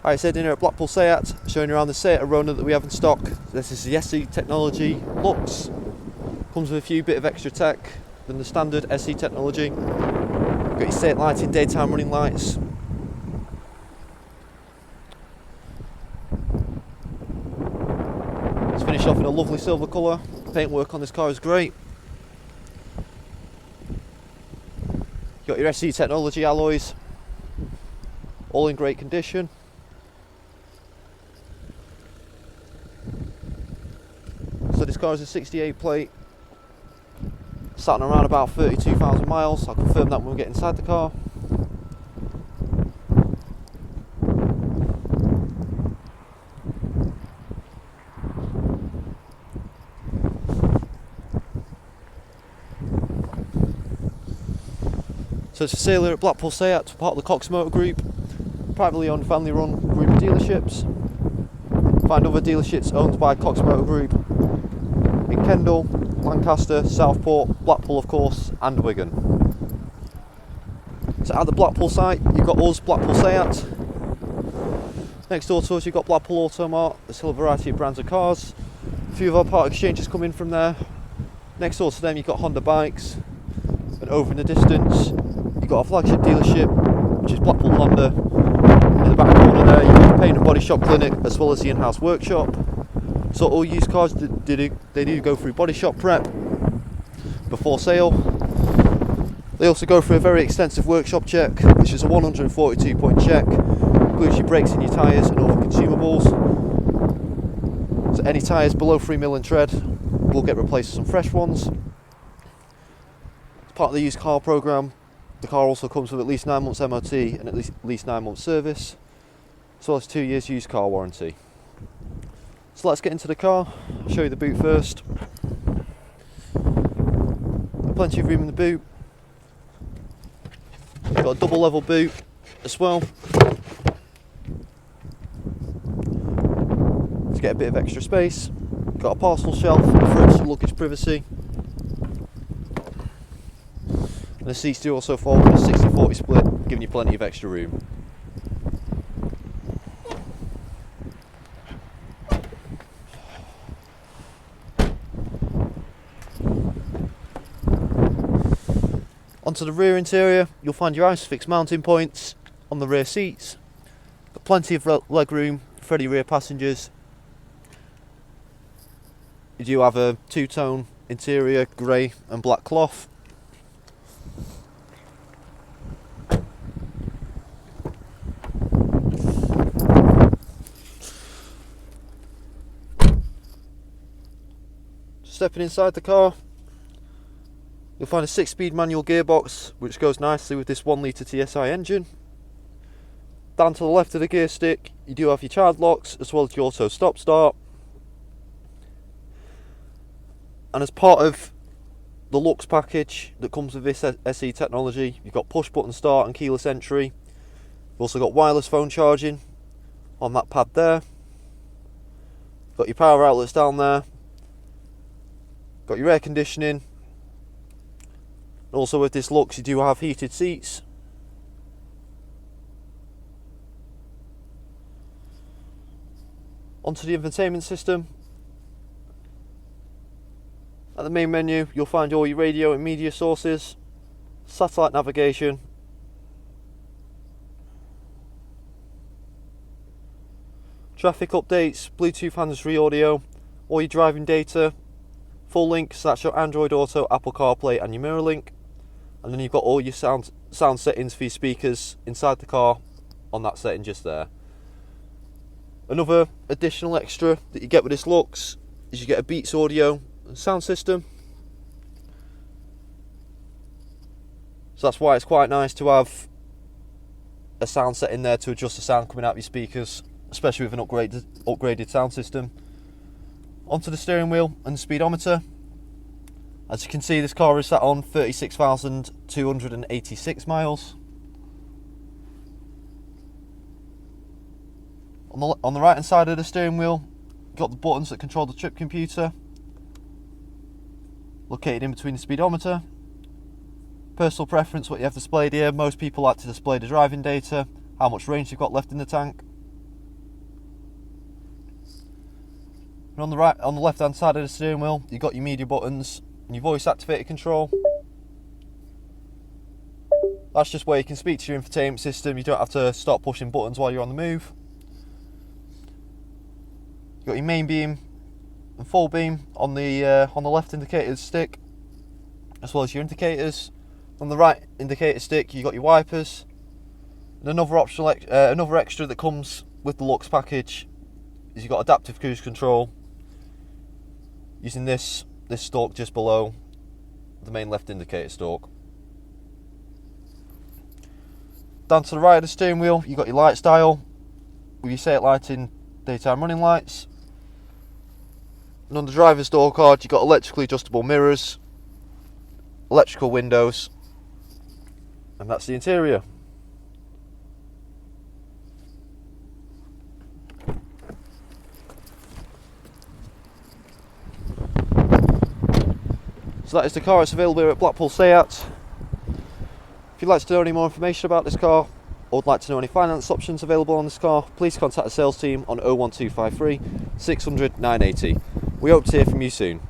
Hi, it's Ed in here at Blackpool Seat, showing you around the Seat Arona that we have in stock. This is the SE technology Lux. Comes with a few bit of extra tech than the standard SE technology. Got your Seat lighting, daytime running lights. It's finished off in a lovely silver colour. Paintwork on this car is great. Got your SE technology alloys, all in great condition. So this car is a 68 plate, sat on around about 32,000 miles. I'll confirm that when we get inside the car. So it's for sale here at Blackpool Seat, part of the Cox Motor Group, privately owned, family run group of dealerships. Find other dealerships owned by Cox Motor Group in Kendal, Lancaster, Southport, Blackpool of course, and Wigan. So at the Blackpool site you've got us, Blackpool Seat. Next door to us you've got Blackpool Automart. There's still a variety of brands of cars. A few of our part exchanges come in from there. Next door to them you've got Honda bikes. And over in the distance you've got a flagship dealership, which is Blackpool Honda. In the back corner there you've got the paint and body shop clinic as well as the in-house workshop. So all used cars, they do go through body shop prep before sale. They also go through a very extensive workshop check, which is a 142 point check. Includes your brakes and your tyres and other consumables. So any tyres below 3mm in tread will get replaced with some fresh ones. As part of the used car programme, the car also comes with at least 9 months MOT and at least 9 months service, as well as 2 years used car warranty. So let's get into the car. I'll show you the boot first. Plenty of room in the boot. Got a double level boot as well, to get a bit of extra space. Got a parcel shelf for extra luggage privacy. And the seats do also fold in a 60-40 split, giving you plenty of extra room. Onto the rear interior, you'll find your ISOFIX mounting points on the rear seats. Got plenty of leg room for any rear passengers. You do have a two-tone interior, grey and black cloth. Stepping inside the car, you'll find a 6-speed manual gearbox, which goes nicely with this 1-litre TSI engine. Down to the left of the gear stick, you do have your child locks, as well as your auto stop-start. And as part of the Lux package that comes with this SE technology, you've got push-button start and keyless entry. You've also got wireless phone charging on that pad there. Got your power outlets down there. Got your air conditioning. Also with this Lux you do have heated seats. Onto the infotainment system. At the main menu you'll find all your radio and media sources, satellite navigation, traffic updates, Bluetooth hands-free audio, all your driving data, full link, so that's your Android Auto, Apple CarPlay and your mirror link. And then you've got all your sound settings for your speakers inside the car on that setting just there. Another additional extra that you get with this Lux is you get a Beats audio and sound system. So that's why it's quite nice to have a sound setting there to adjust the sound coming out of your speakers, especially with an upgraded sound system. Onto the steering wheel and the speedometer. As you can see, this car is sat on 36,286 miles. On the right hand side of the steering wheel, you've got the buttons that control the trip computer, located in between the speedometer. Personal preference, what you have displayed here. Most people like to display the driving data, how much range you've got left in the tank. And on the left hand side of the steering wheel, you've got your media buttons and your voice activated control. That's just where you can speak to your infotainment system. You don't have to start pushing buttons while you're on the move. You've got your main beam and full beam on the left indicator stick, as well as your indicators. On the right indicator stick, you've got your wipers. And another optional, another extra that comes with the Lux package is you've got adaptive cruise control using this stalk just below the main left indicator stalk. Down to the right of the steering wheel, you've got your lights dial with your safe lighting, daytime running lights. And on the driver's door card, you've got electrically adjustable mirrors, electrical windows, and that's the interior. So that is the car. It's available here at Blackpool Seat. If you'd like to know any more information about this car, or would like to know any finance options available on this car, please contact the sales team on 01253 600 980. We hope to hear from you soon.